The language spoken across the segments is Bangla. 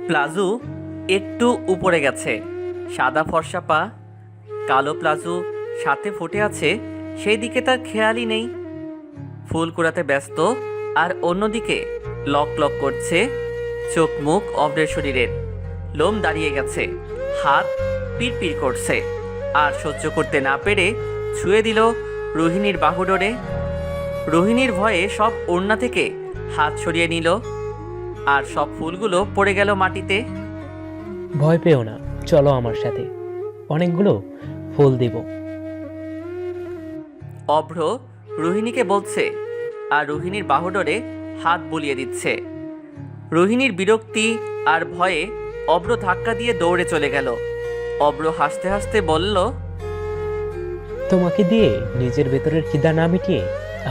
প্লাজো একটু উপরে গেছে, সাদা ফর্সা পা, কালো প্লাজো সাথে ফুটে আছে, সেই দিকে তার খেয়ালই নেই। ফুল কুড়াতে ব্যস্ত, আর অন্যদিকে লক লক করছে চোখ মুখ অব্রের শরীরের। লোম দাঁড়িয়ে গেছে, হাত পিড়পিড় করছে, আর সহ্য করতে না পেরে ছুঁয়ে দিল রোহিণীর বাহুডোরে। রোহিণীর ভয়ে সব ওড়না থেকে হাত সরিয়ে নিল, আর সব ফুলগুলো পড়ে গেল মাটিতে। ভয় পেও না, চলো আমার সাথে, অনেকগুলো ফুল দিব। অভ্র রোহিণীকে বলছে, আর রোহিণীর বাহুডোরে হাত বুলিয়ে দিচ্ছে। রোহিণীর বিরক্তি আর ভয়ে অভ্র ধাক্কা দিয়ে দৌড়ে চলে গেল। অভ্র হাসতে হাসতে বলল, তোমাকে দিয়ে নিজের ভেতরের খিদা না মিটিয়ে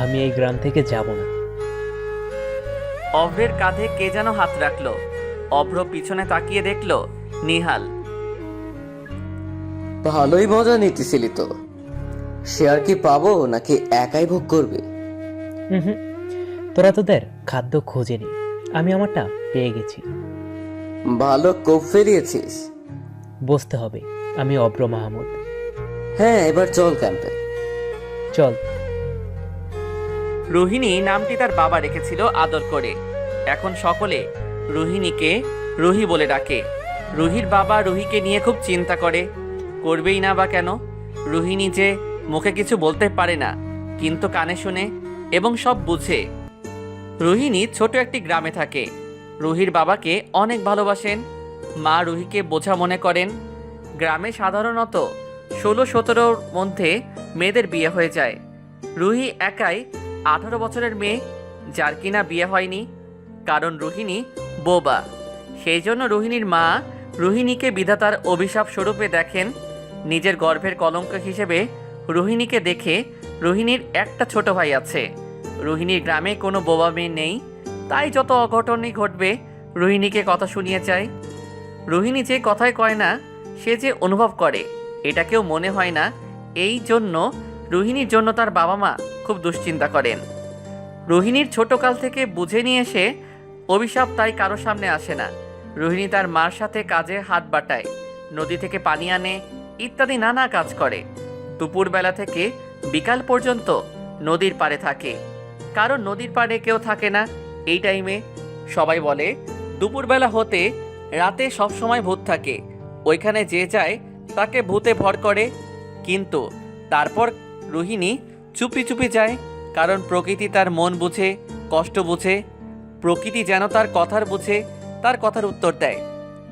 আমি এই গ্রাম থেকে যাব না। অভ্রের কাঁধে কে যেন হাত রাখলো। অভ্র পিছনে তাকিয়ে দেখল নিহাল। ভালোই মজা নিতেছিলি তো। শেয়ার কি পাবো নাকি একাই ভোগ করবি? হুম, তোরা তোদের খাদ্য খোঁজেনি, আমি আমারটা পেয়ে গেছি। ভালো কোপ ফেলিয়েছিস। বসতে হবে, আমি অব্র মাহমুদ। হ্যাঁ, এবার চল ক্যাম্পে। চল। রোহিণী নামটি তার বাবা রেখেছিল আদর করে। এখন সকলে রোহিণীকে রুহি বলে ডাকে। রুহির বাবা রুহিকে নিয়ে খুব চিন্তা করে, করবেই না বা কেন। রোহিণী যে মুখে কিছু বলতে পারে না, কিন্তু কানে শুনে এবং সব বুঝে। রোহিণী ছোট একটি গ্রামে থাকে। রুহির বাবাকে অনেক ভালোবাসেন, মা রুহিকে বোঝা মনে করেন। গ্রামে সাধারণত 16-17 মধ্যে মেয়েদের বিয়ে হয়ে যায়। রুহি একাই 18 বছরের মেয়ে, যার কিনা বিয়ে হয়নি, কারণ রোহিণী বোবা। সেই জন্য রোহিণীর মা রোহিণীকে বিধাতার অভিশাপ স্বরূপে দেখেন। নিজের গর্ভের কলঙ্ক হিসেবে রোহিণীকে দেখে। রোহিণীর একটা ছোট ভাই আছে। রোহিণীর গ্রামে কোনো বোবা মেয়ে নেই, তাই যত অঘটনই ঘটবে রোহিণীকে কথা শুনিয়ে যায়। রোহিণী যে কথায় কয় না, সে যে অনুভব করে, এটা কেউ মনে হয় না। এই জন্য রোহিণীর জন্য তার বাবা মা খুব দুশ্চিন্তা করেন। রোহিণীর ছোটকাল থেকে বুঝে নিয়ে এসে অভিশাপ তাই কারো সামনে আসে না। রোহিণী তার মার সাথে কাজে হাত বাটায়, নদী থেকে পানি আনে, ইত্যাদি নানা কাজ করে। দুপুরবেলা থেকে বিকাল পর্যন্ত নদীর পাড়ে থাকে, কারণ নদীর পাড়ে কেউ থাকে না এই টাইমে। সবাই বলে দুপুরবেলা হতে রাতে সবসময় ভূত থাকে, ওইখানে যে যায় তাকে ভূতে ভর করে। কিন্তু তারপর রোহিণী চুপি চুপি যায়, কারণ প্রকৃতি তার মন বুঝে, কষ্ট বুঝে। প্রকৃতি যেন তার কথার বুঝে, তার কথার উত্তর দেয়।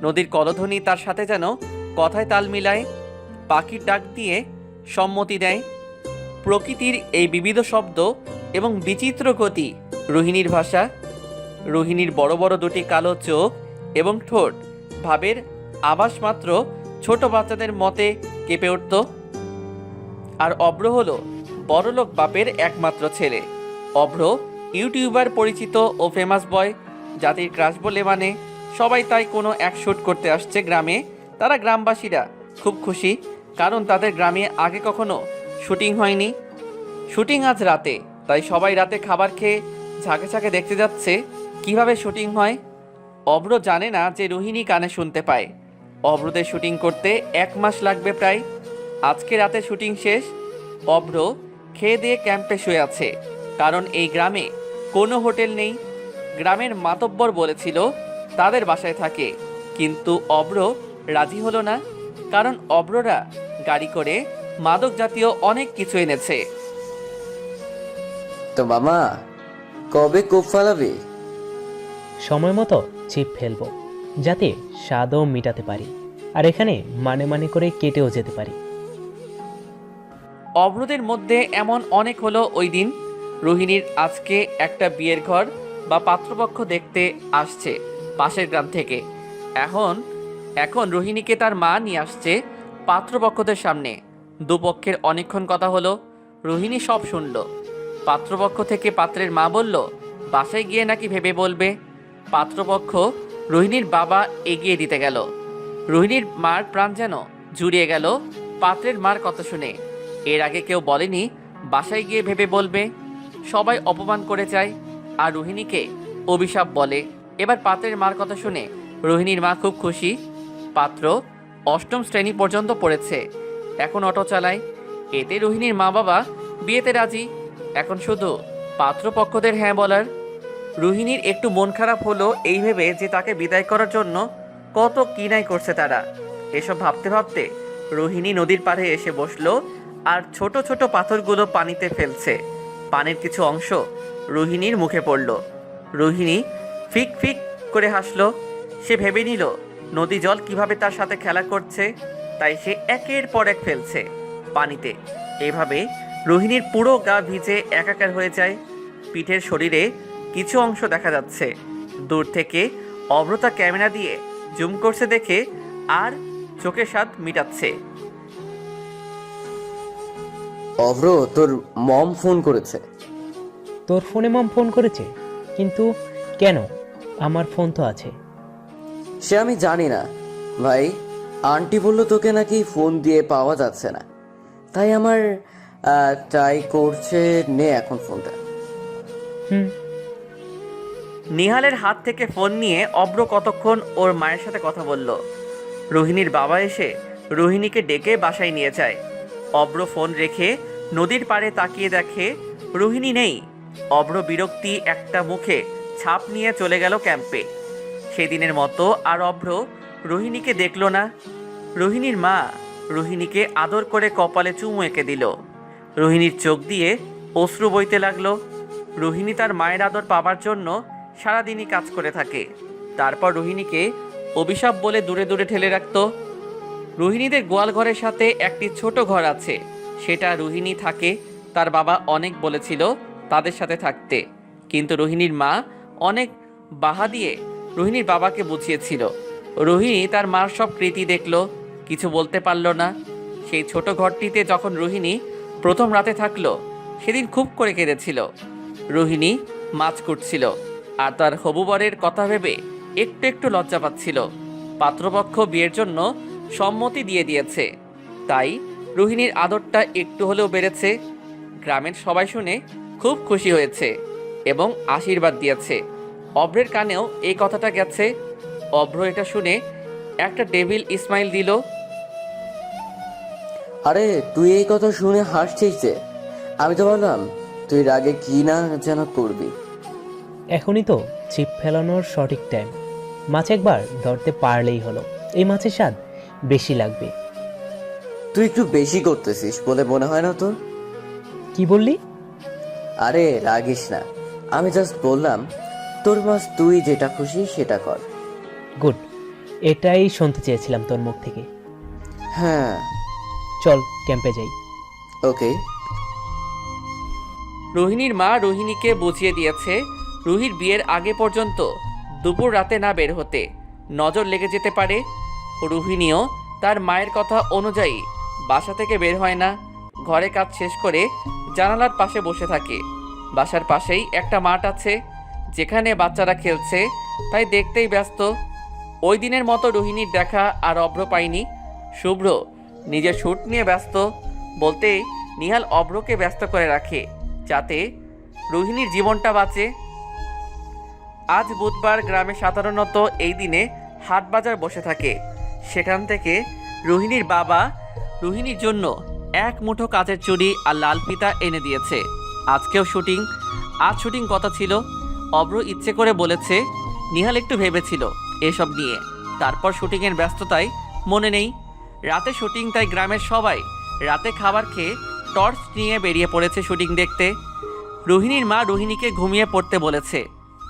নদীর কলধ্বনি তার সাথে যেন কথায় তাল মিলায়, পাখির ডাক দিয়ে সম্মতি দেয়। প্রকৃতির এই বিবিধ শব্দ এবং বিচিত্র গতি রোহিণীর ভাষা। রোহিণীর বড় বড় দুটি কালো চোখ এবং ঠোঁট ভাবের আভাস মাত্র ছোট বাচ্চাদের মতে কেঁপে উঠত। আর অভ্র হলো বড়লোক বাপের একমাত্র ছেলে। অভ্র ইউটিউবার পরিচিত ও ফেমাস বয়, জাতির ক্রাশ বলে মানে। সবাই তাই কোনো এক শ্যুট করতে আসছে গ্রামে। তারা গ্রামবাসীরা খুব খুশি, কারণ তাদের গ্রামে আগে কখনো শুটিং হয়নি। শুটিং আজ রাতে, তাই সবাই রাতে খাবার খেয়ে ঝাঁকে ঝাঁকে দেখতে যাচ্ছে কিভাবে শুটিং হয়। অভ্র জানে না যে রোহিণী কানে শুনতে পায়। অভ্রদের শুটিং করতে 1 মাস লাগবে প্রায়। আজকে রাতে শুটিং শেষ। অভ্র খেয়ে দিয়ে ক্যাম্পে শুয়ে আছে, কারণ এই গ্রামে কোনো হোটেল নেই। গ্রামের মাতব্বর বলেছিল তাদের বাসায় থাকে, কিন্তু অভ্র রাজি হলো না, কারণ অভ্ররা গাড়ি করে মাদক জাতীয় অনেক কিছু এনেছে। তো মামা, কবে কোপ ফালাবি? সময় মতো ছিপ ফেলবো, যাতে স্বাদও মিটাতে পারি, আর এখানে মানে মানে করে কেটেও যেতে পারি। অভ্রদের মধ্যে এমন অনেক হলো ওই দিন। রোহিণীর আজকে একটা বিয়ের ঘর বা পাত্রপক্ষ দেখতে আসছে পাশের গ্রাম থেকে। এখন এখন রোহিণীকে তার মা নিয়ে আসছে পাত্রপক্ষদের সামনে। দুপক্ষের অনেকক্ষণ কথা হলো, রোহিণী সব শুনল। পাত্রপক্ষ থেকে পাত্রের মা বলল বাসায় গিয়ে নাকি ভেবে বলবে। পাত্রপক্ষ রোহিণীর বাবা এগিয়ে দিতে গেল। রোহিণীর মার প্রাণ যেন জুড়িয়ে গেল পাত্রের মার কথা শুনে। এর আগে কেউ বলেনি বাসায় গিয়ে ভেবে বলবে। সবাই অপমান করে যায় আর রোহিণীকে অভিশাপ বলে। এবার পাত্রের মার কথা শুনে রোহিণীর মা খুব খুশি। পাত্র অষ্টম শ্রেণী পর্যন্ত পড়েছে, এখন অটো চালায়। এতে রোহিণীর মা বাবা বিয়েতে রাজি। এখন শুধু পাত্রপক্ষদের হ্যাঁ বলার। রোহিণীর একটু মন খারাপ হলো এই ভেবে যে তাকে বিদায় করার জন্য কত কি নাই করছে তারা। এসব ভাবতে ভাবতে রোহিণী নদীর পাড়ে এসে বসলো আর ছোট ছোট পাথরগুলো পানিতে ফেলছে। পানির কিছু অংশ রোহিণীর মুখে পড়ল। রোহিণী ফিক ফিক করে হাসলো। সে ভেবে নিল নদী জল কিভাবে তার সাথে খেলা করছে, তাই সে একের পর এক ফেলছে পানিতে। এভাবে রোহিণীর পুরো গা ভিজে একাকার হয়ে যায়। পিঠের শরীরে কিছু অংশ দেখা যাচ্ছে। দূর থেকে অভ্রতা ক্যামেরা দিয়ে জুম করছে দেখে আর চোখের স্বাদ মিটাচ্ছে। অভ্র, তোর মম ফোন করেছে। তোর ফোনে মম ফোন করেছে? কিন্তু কেন? আমার ফোন তো আছে। সে আমি জানি না ভাই, আন্টি বললো তোকে নাকি ফোন দিয়ে পাওয়া যাচ্ছে না, তাই আমার ট্রাই করছে। নে এখন ফোনটা। হুম। নিহালের হাত থেকে ফোন নিয়ে অভ্র কতক্ষণ ওর মায়ের সাথে কথা বলল। রোহিণীর বাবা এসে রোহিণীকে ডেকে বাসায় নিয়ে যায়। অভ্র ফোন রেখে নদীর পাড়ে তাকিয়ে দেখে রোহিণী নেই। অভ্র বিরক্তি একটা মুখে ছাপ নিয়ে চলে গেল ক্যাম্পে। সেদিনের মতো আর অভ্র রোহিণীকে দেখল না। রোহিণীর মা রোহিণীকে আদর করে কপালে চুমু এঁকে দিল। রোহিণীর চোখ দিয়ে অশ্রু বইতে লাগলো। রোহিণী তার মায়ের আদর পাবার জন্য সারাদিনই কাজ করে থাকে। তারপর রোহিণীকে অভিশাপ বলে দূরে দূরে ঠেলে রাখত। রোহিণীদের গোয়াল ঘরের সাথে একটি ছোট ঘর আছে, সেটা রোহিণী থাকে। তার বাবা অনেক বলেছিল তাদের সাথে থাকতে, কিন্তু রোহিণীর মা অনেক বাহা দিয়ে রোহিণীর বাবাকে বুঝিয়েছিল। রোহিণী তার মার সব কৃতি দেখল, কিছু বলতে পারল না। সেই ছোট ঘরটিতে যখন রোহিণী প্রথম রাতে থাকলো, সেদিন খুব করে কেঁদেছিল। রোহিণী মাছ কুটছিল আর তার হবু বরের কথা ভেবে একটু একটু লজ্জা পাচ্ছিল। পাত্রপক্ষ বিয়ের জন্য সম্মতি দিয়ে দিয়েছে, তাই রোহিণীর আদরটা একটু হলেও বেড়েছে। গ্রামের সবাই শুনে খুব খুশি হয়েছে এবং আশীর্বাদ দিয়েছে। অভ্রের কানেও এই কথাটা গেছে। অভ্র এটা শুনে একটা ডেভিল ইসমাইল দিল। আরে তুই এই কথা শুনে হাসছিস যে? আমি তো বললাম তুই রাগে কি না যেন করবি। এখনই তো ছিপ ফেলানোর সঠিক টাইম। মাছ একবার ধরতে পারলেই হলো। এই মাছের স্বাদ বেশি লাগবে। তুই একটু বেশি করতেছিস বলে মনে হয় না তোর? কি বললি? আরে রাগিস না, আমি জাস্ট বললাম তোর মাস তুই যেটা খুশি সেটা কর। গুড, এটাই শুনতে চেয়েছিলাম তোর মুখ থেকে। হ্যাঁ চল ক্যাম্পে যাই। ওকে। রোহিণীর মা রোহিণীকে বুঝিয়ে দিয়েছে রুহির বিয়ের আগে পর্যন্ত দুপুর রাতে না বের হতে, নজর লেগে যেতে পারে। রোহিণীও তার মায়ের কথা অনুযায়ী বাসা থেকে বের হয় না। ঘরে কাজ শেষ করে জানালার পাশে বসে থাকে। বাসার পাশেই একটা মাঠ আছে যেখানে বাচ্চারা খেলছে, তাই দেখতেই ব্যস্ত। ওই দিনের মতো রোহিণীর দেখা আর অভ্র পায়নি। শুভ্র নিজের শ্যুট নিয়ে ব্যস্ত, বলতে নিহাল অভ্রকে ব্যস্ত করে রাখে যাতে রোহিণীর জীবনটা বাঁচে। আজ বুধবার গ্রামে সাধারণত এই দিনে হাট বাজার বসে থাকে। সেখান থেকে রোহিণীর বাবা রোহিণীর জন্য এক মুঠো কাচের চুড়ি আর লাল ফিতা এনে দিয়েছে। আজকেও শুটিং, আজ শুটিং কথা ছিল। অভ্র ইচ্ছে করে বলেছে, নিহাল একটু ভেবেছিল এসব নিয়ে, তারপর শুটিংয়ের ব্যস্ততায় মনে নেই। রাতে শুটিং, তাই গ্রামের সবাই রাতে খাবার খেয়ে টর্চ নিয়ে বেরিয়ে পড়েছে শুটিং দেখতে। রোহিণীর মা রোহিণীকে ঘুমিয়ে পড়তে বলেছে।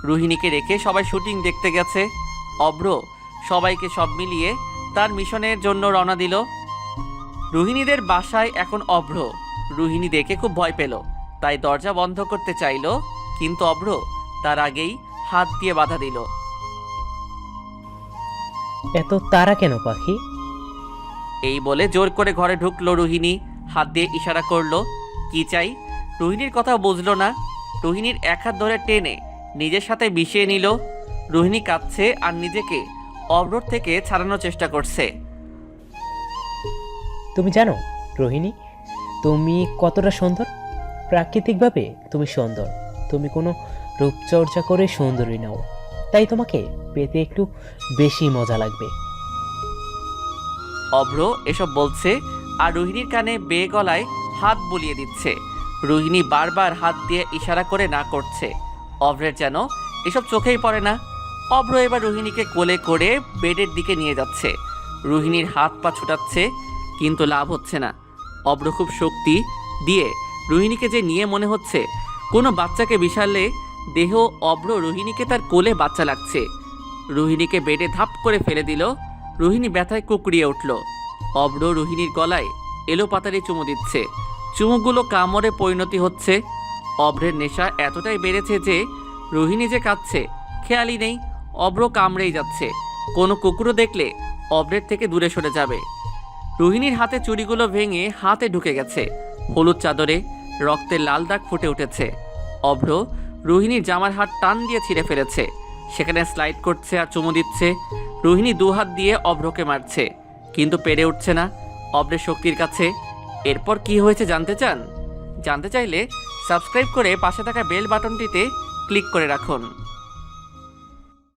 রোহিণীকে রেখে সবাই শুটিং দেখতে গেছে। অভ্র সবাইকে সব মিলিয়ে তার মিশনের জন্য রওনা দিল। রোহিণীদের বাসায় এখন অভ্র। রোহিণী দেখে খুব ভয় পেল, তাই দরজা বন্ধ করতে চাইল, কিন্তু অভ্র তার আগেই হাত দিয়ে বাধা দিল। এত তারা কেন পাখি? এই বলে জোর করে ঘরে ঢুকলো রোহিণী, হাত দিয়ে ইশারা করলো কি চাই। রোহিণীর কথা বুঝলো না। রোহিণীর এক হাত ধরে টেনে নিজের সাথে মিশিয়ে নিল। রোহিণী কাঁদছে আর নিজেকে অভ্রর থেকে ছাড়ানোর চেষ্টা করছে। তুমি জানো রোহিণী, তুমি কতটা সুন্দর। প্রাকৃতিকভাবে তুমি সুন্দর। তুমি কোনো রূপচর্চা করে সুন্দরী নাও। তাই তোমাকে পেতে একটু বেশি মজা লাগবে। অভ্র এসব বলছে আর রোহিণীর কানে বেয়ে গলায় হাত বুলিয়ে দিচ্ছে। রোহিণী বারবার হাত দিয়ে ইশারা করে না করছে। অভ্রের যেন এসব চোখেই পড়ে না। অভ্র এবার রোহিণীকে কোলে করে বেডের দিকে নিয়ে যাচ্ছে। রোহিণীর হাত পা ছুটাচ্ছে কিন্তু লাভ হচ্ছে না। অভ্র খুব শক্তি দিয়ে রোহিণীকে যে নিয়ে মনে হচ্ছে কোনো বাচ্চাকে বিশালে দেহ। অভ্র রোহিণীকে তার কোলে বাচ্চা লাগছে। রোহিণীকে বেডে ধাপ করে ফেলে দিল। রোহিণী ব্যথায় কুকড়িয়ে উঠল। অভ্র রোহিণীর গলায় এলো পাতারি চুমু দিচ্ছে। চুমুগুলো কামড়ে পরিণতি হচ্ছে। অভ্রের নেশা এতটাই বেড়েছে যে রোহিণী যে কাঁদছে খেয়ালই নেই। অভ্র কামড়েই যাচ্ছে। কোনো কুকুরও দেখলে অভ্রের থেকে দূরে সরে যাবে। রোহিণীর হাতে চুড়িগুলো ভেঙে হাতে ঢুকে গেছে। হলুদ চাদরে রক্তের লাল দাগ ফুটে উঠেছে। অভ্র রোহিণীর জামার হাত টান দিয়ে ছিঁড়ে ফেলেছে। সেখানে স্লাইড করছে আর চুমু দিচ্ছে। রোহিণী দুহাত দিয়ে অভ্রকে মারছে কিন্তু পেরে উঠছে না অভ্রের শক্তির কাছে। এরপর কি হয়েছে জানতে চান? জানতে চাইলে সাবস্ক্রাইব করে পাশে থাকা বেল বাটনটিতে ক্লিক করে রাখুন।